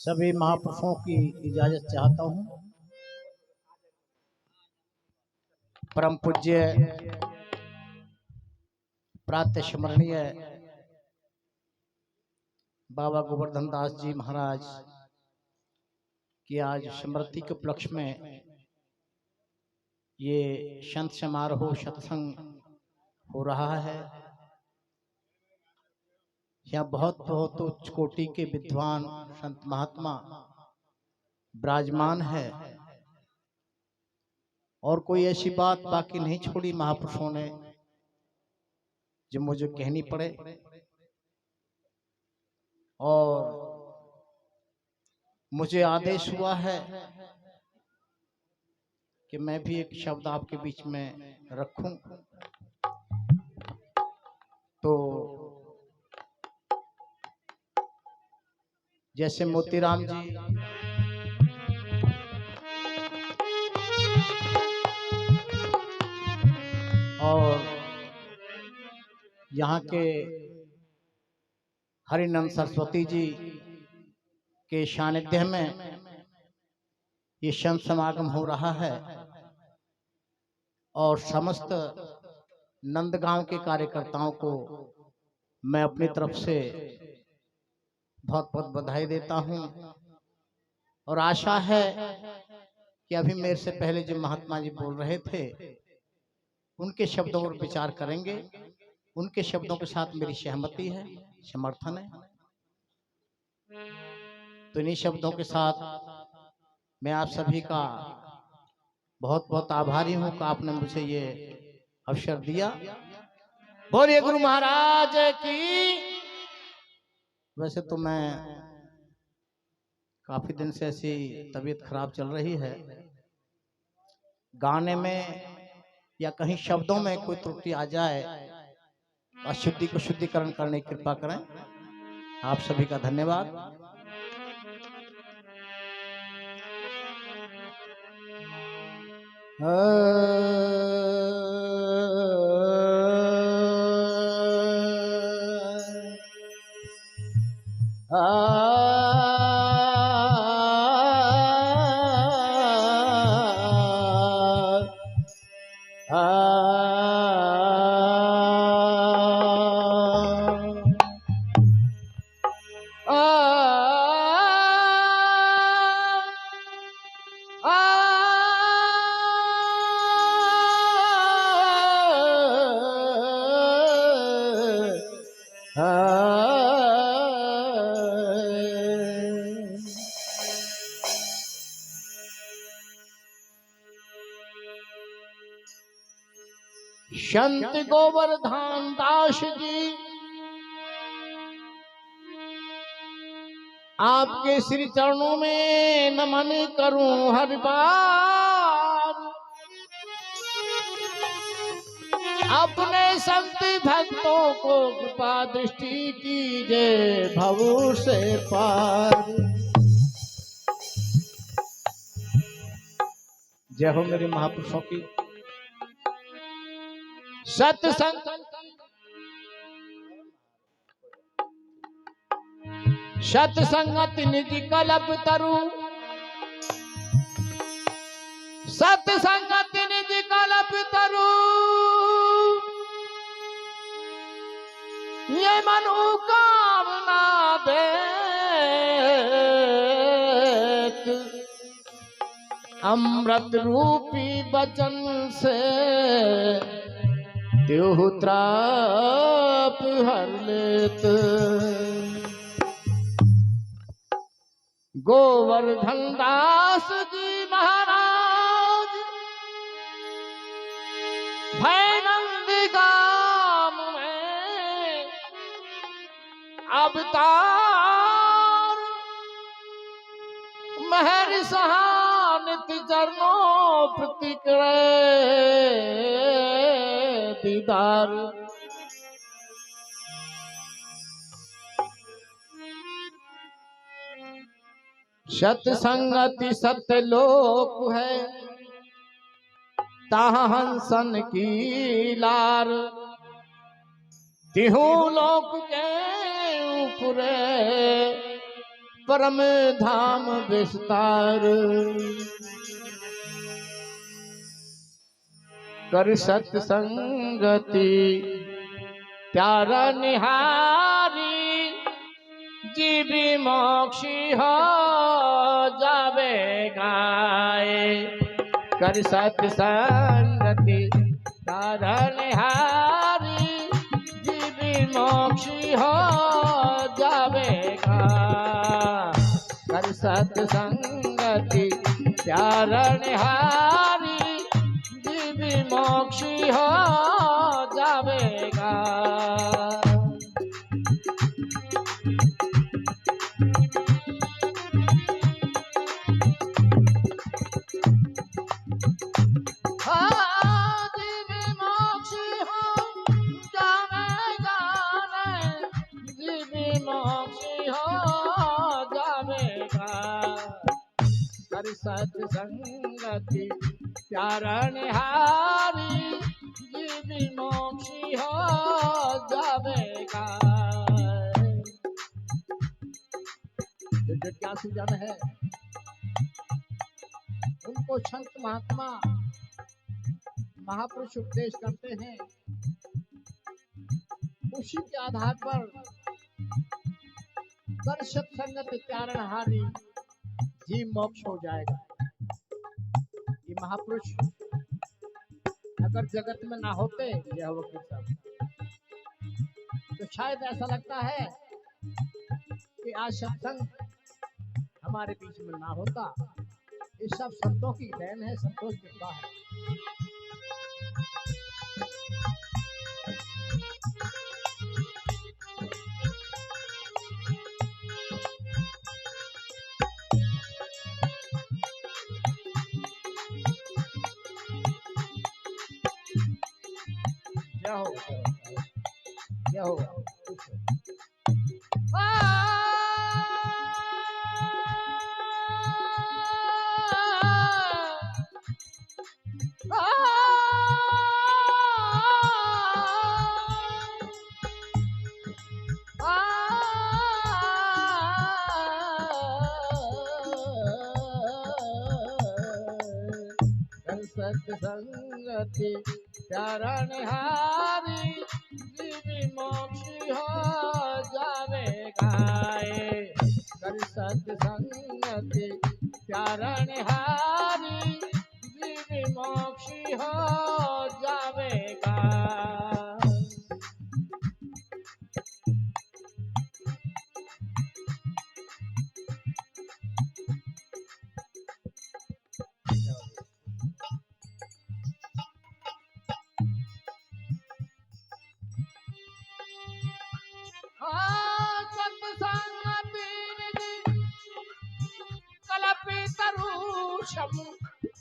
सभी महापुरुषों की इजाजत चाहता हूँ। परम पूज्य प्रातः स्मरणीय बाबा गोवर्धन दास जी महाराज की आज स्मृति के उपलक्ष्य में ये संत समारोह सत्संग हो रहा है। यहाँ बहुत बहुत उच्च कोटि के विद्वान संत महात्मा विराजमान है और कोई ऐसी बात बाकी नहीं छोड़ी महापुरुषों ने जो मुझे कहनी पड़े। और मुझे आदेश हुआ है कि मैं भी एक शब्द आपके बीच में रखूं। तो जैसे मोतीराम जी और यहाँ के हरिनंद सरस्वती जी के सानिध्य में ये संत समागम हो रहा है और समस्त नंदगांव के कार्यकर्ताओं को मैं अपनी तरफ से बहुत बहुत बधाई देता हूं और आशा है कि अभी मेरे से पहले जो महात्मा जी बोल रहे थे उनके शब्दों पर विचार करेंगे। उनके शब्दों के साथ मेरी सहमति है, समर्थन है। तो इन्हीं शब्दों के साथ मैं आप सभी का बहुत बहुत आभारी हूं कि आपने मुझे ये अवसर दिया। बोलिए गुरु महाराज की। वैसे तो मैं काफी दिन से ऐसी तबीयत खराब चल रही है, गाने में या कहीं शब्दों में कोई त्रुटि आ जाए, अशुद्धि को शुद्धिकरण करने की कृपा करें। आप सभी का धन्यवाद। संत गोवर्धन दास जी आपके श्री चरणों में नमन करूं हर बार। अपने संत भक्तों को कृपा दृष्टि कीजिए भव से पार। जय हो मेरे महापुरुषों की। सत्संग सत्संगत निज कल्प तरु, सत्संगत निज कल्प तरु, ये मनोकामना देत अमृत रूपी वचन से देहु त्राप हर लेत। गोवर्धन दास जी महाराज भैनंदगाम में अवतार, महर सहानित चरणों प्रति करे दीदार। सत्संगति सत्यलोक है, ताहा हंसन की लार। तिहु लोक के ऊपरे परम धाम विस्तार, कर सत्संगति प्यारा निहारी, जीवी मोक्षी हो जावे गाए। कर सत्संगति प्यारा निहारी, जीवी मोक्षी हो जावेगा। कर सत्संगति प्यारा निहारी, जीवी मोक्षी हो जावेगा। सत्संगति प्यारा निहारी, जीवी मोक्षी हो जावेगा। जो जिज्ञासु जन है उनको संत महात्मा महापुरुष उपदेश करते हैं, उसी के आधार पर कर सत्संगति प्यारा निहारी, जीव मोक्ष हो जाएगा। ये महापुरुष अगर जगत में ना होते यह वक्त सब, तो शायद ऐसा लगता है कि आज सत्संग हमारे बीच में ना होता। ये सब संतों की देन है, संतों की कृपा है। क्या हो क्या हो सत्संगति प्यारा निहारी, जीवी मोक्षी हो जावेगा। कर सत्संगति प्यारा निहारी, जीवी मोक्षी हो जावेगा।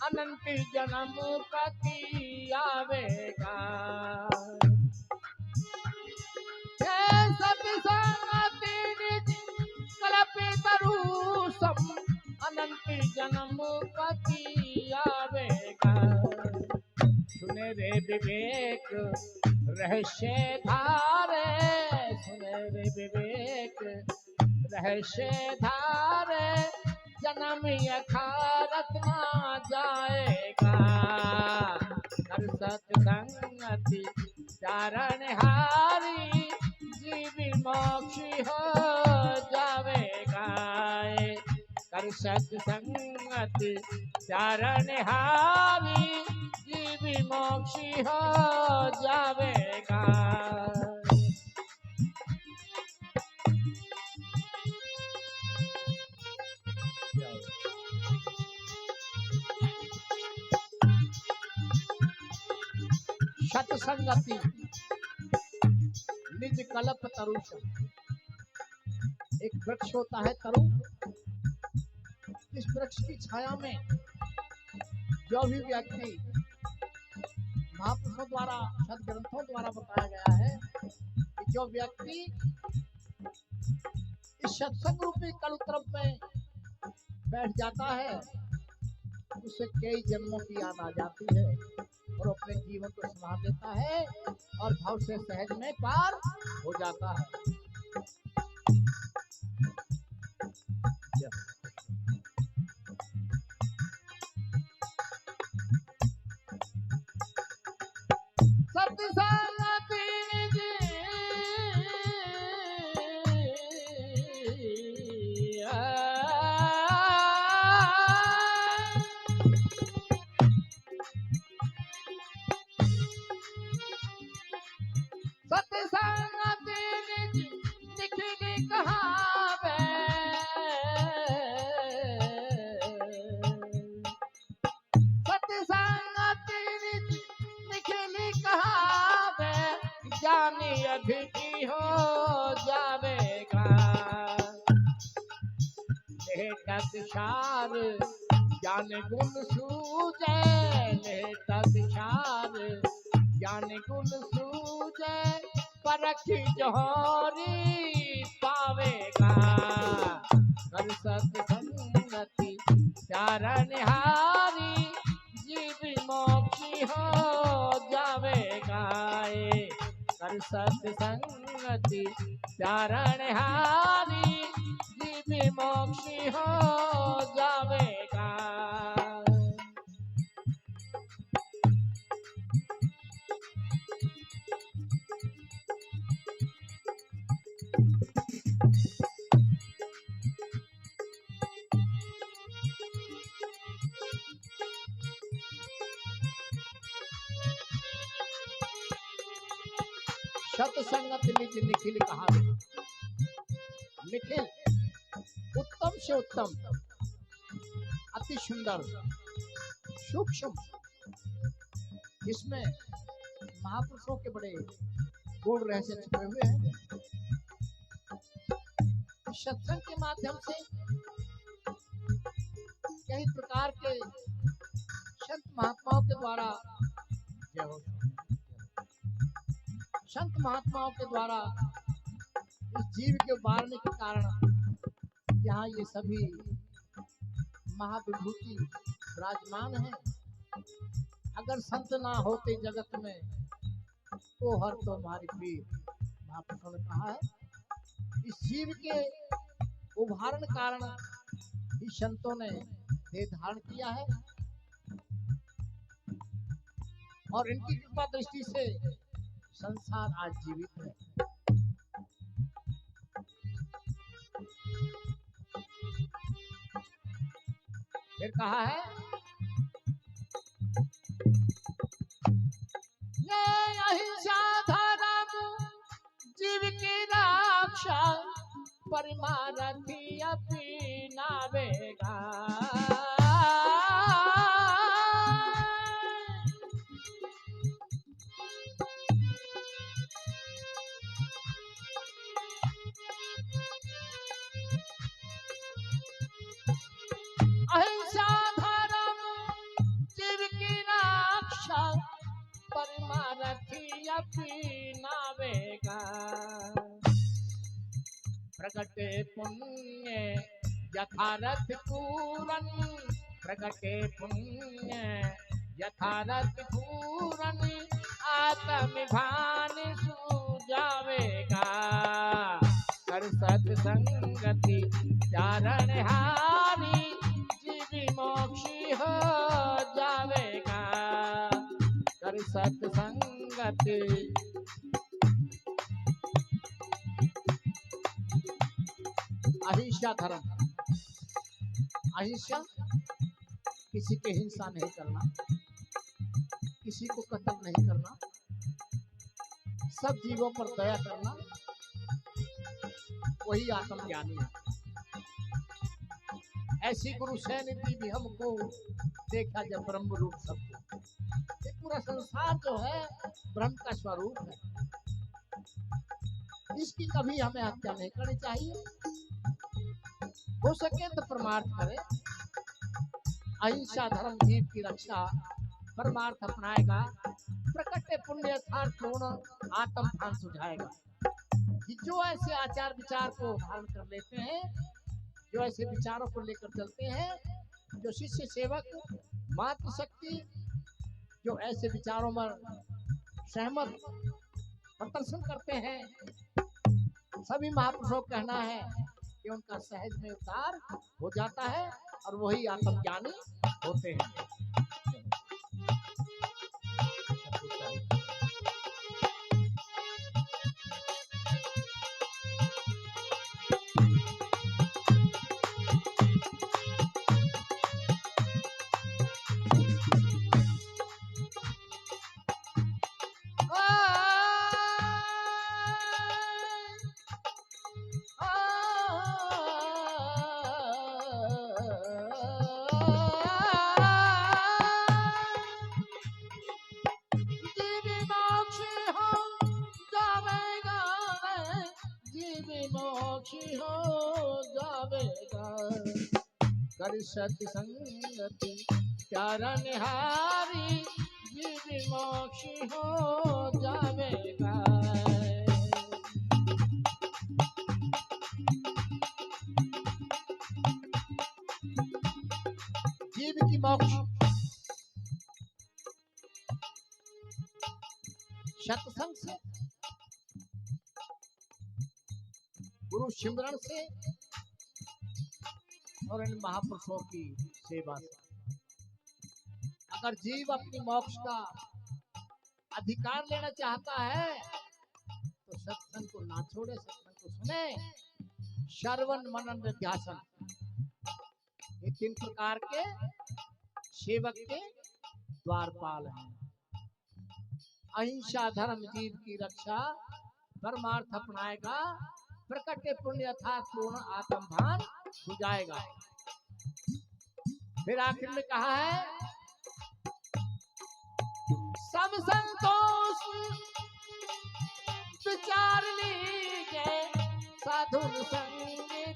अनंत जन्म कति आवेगा। अनंत जन्म कति आवेगा। सुने रे विवेक रहस्य धारे, सुने रे विवेक रहस्य धारे, जन्म यथारथ ना जाएगा। कर सत्संगति प्यारा निहारी, जीवी मोक्षी हो जावेगा। कर सत्संगति प्यारा निहारी, जीवी मोक्षी हो जावेगा। सत्संगति निज कल्प तरुषम। एक वृक्ष होता है तरु, इस वृक्ष की छाया में जो भी व्यक्ति महापुरुषों द्वारा सदग्रंथों द्वारा बताया गया है कि जो व्यक्ति इस सत्संग रूपी कलुत्रप में बैठ जाता है, उसे कई जन्मों की याद आ जाती है और अपने जीवन को संभाल लेता है और भाव से सहज में पार हो जाता है। कहावे, सत्संगति निखिल कहावे, ज्ञानी अधिकी हो जावेगा। लेटत ज्ञान गुण सूझे, लेटत ज्ञान गुण सूझे, परखी जोहरी पावेगा। कर सत्संगति प्यारा निहारी, जीव मोक्षी हो जावेगा। कर सत्संगति प्यारा निहारी, जीव मोक्षी हो जावेगा। सत्संगत निज निखिल कहावे। निखिल उत्तम से उत्तम, अति सुंदर, सूक्ष्म, जिसमें महापुरुषों के बड़े गुण रहस्य छुपे हुए हैं। सत्संग के माध्यम से कई प्रकार के संत महात्माओं के द्वारा, संत महात्माओं के द्वारा इस जीव के उबारने के कारण यहाँ ये सभी महाविभूति विराजमान हैं। अगर संत ना होते जगत में तो हर तो हमारी पीर। महापुरुषों ने कहा है इस जीव के उभारण कारण इस संतों ने देह धारण किया है, और इनकी कृपा दृष्टि से संसार आज जीवित है। फिर कहा है ये अहिंसा धर्म जीव की रक्षा, परमारथी अपनावेगा। अहिंसा धर्म जीव की रक्षा, परमारथी अपनावेगा। प्रगटे पुण्य यथारथ पूरन, प्रगटे पुण्य यथारथ पूरन, आत्मभान सूझावेगा। कर सत्संगति चारण हारी, जीव मोक्षी हो जावेगा। कर सत्संगति अहिंसा धर्म। अहिंसा किसी की हिंसा नहीं करना, किसी को कत्ल नहीं करना, सब जीवों पर दया करना, वही आत्मज्ञानी है। ऐसी गुरु सैनिधि भी हमको देखा जब ब्रह्म रूप सबको। ये पूरा संसार जो है ब्रह्म का स्वरूप है, इसकी कभी हमें हत्या नहीं करनी चाहिए। हो सके तो परमार्थ करें। अहिंसा धर्म जीव की रक्षा, परमार्थ अपनाएगा, प्रकट पुण्य यथार्थ पूर्ण आत्म भान सुझाएगा। कि जो ऐसे आचार विचार को धारण कर लेते हैं, जो ऐसे विचारों को लेकर चलते हैं, जो शिष्य सेवक मातृशक्ति जो ऐसे विचारों में सहमत प्रदर्शन करते हैं, सभी महापुरुषों का कहना है कि उनका सहज में उतार हो जाता है और वही आत्मज्ञानी होते हैं। मोक्ष हो जावेगा। कर सत्संगति प्यारा निहारी जीव मोक्ष हो जावेगा। जीव की मोक्ष सत्संग से, गुरु सिमरन से और इन महापुरुषों की सेवा से। अगर जीव अपनी मोक्ष का अधिकार लेना चाहता है तो सत्संग को ना छोड़े, सत्संग को सुने। श्रवण मनन निध्यासन, ये 3 प्रकार के सेवक के द्वारपाल हैं। अहिंसा धर्म जीव की रक्षा, परमार्थ अपनाएगा, प्रकट पुण्य यथार्थ पूर्ण आत्म भान हो जाएगा। फिर आखिर में कहा है, सब संतोष विचार लीजिए, साधु संग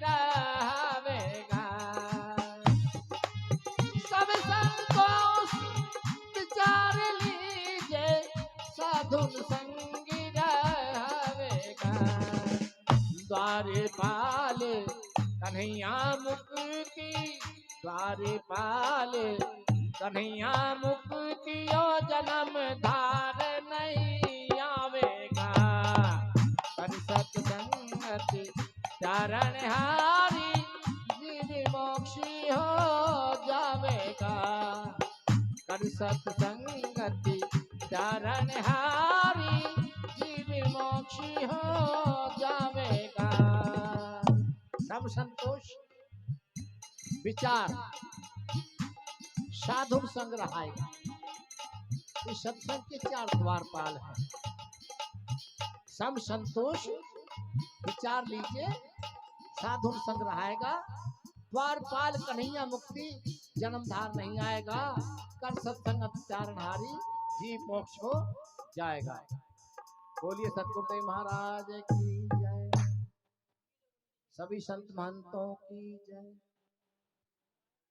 रहेगा। सब संतोष विचार लीजिए, साधु संग रहेगा। द्वारपाल कन्हैया मुक्ति, द्वारपाल कन्हैया मुक्ति ओ जन्म धार नहीं आवेगा। कर सत्संगति चरण हारी जीव मोक्ष हो जावेगा। कर सत्संगति चरण हारी जीव मोक्ष हो जावेगा। सब संतोष विचार साधु संग रहाएगा। इस सत्संग के 4 द्वारपाल हैं। सम संतोष विचार लीजिए, साधु संग रहाएगा। द्वारपाल कन्हैया मुक्ति, जन्मधार नहीं आएगा। कर सत्संग चारणहारी जीव मोक्ष हो जाएगा। बोलिए सतगुरुदेव महाराज की जय, सभी संत महंतों की जय।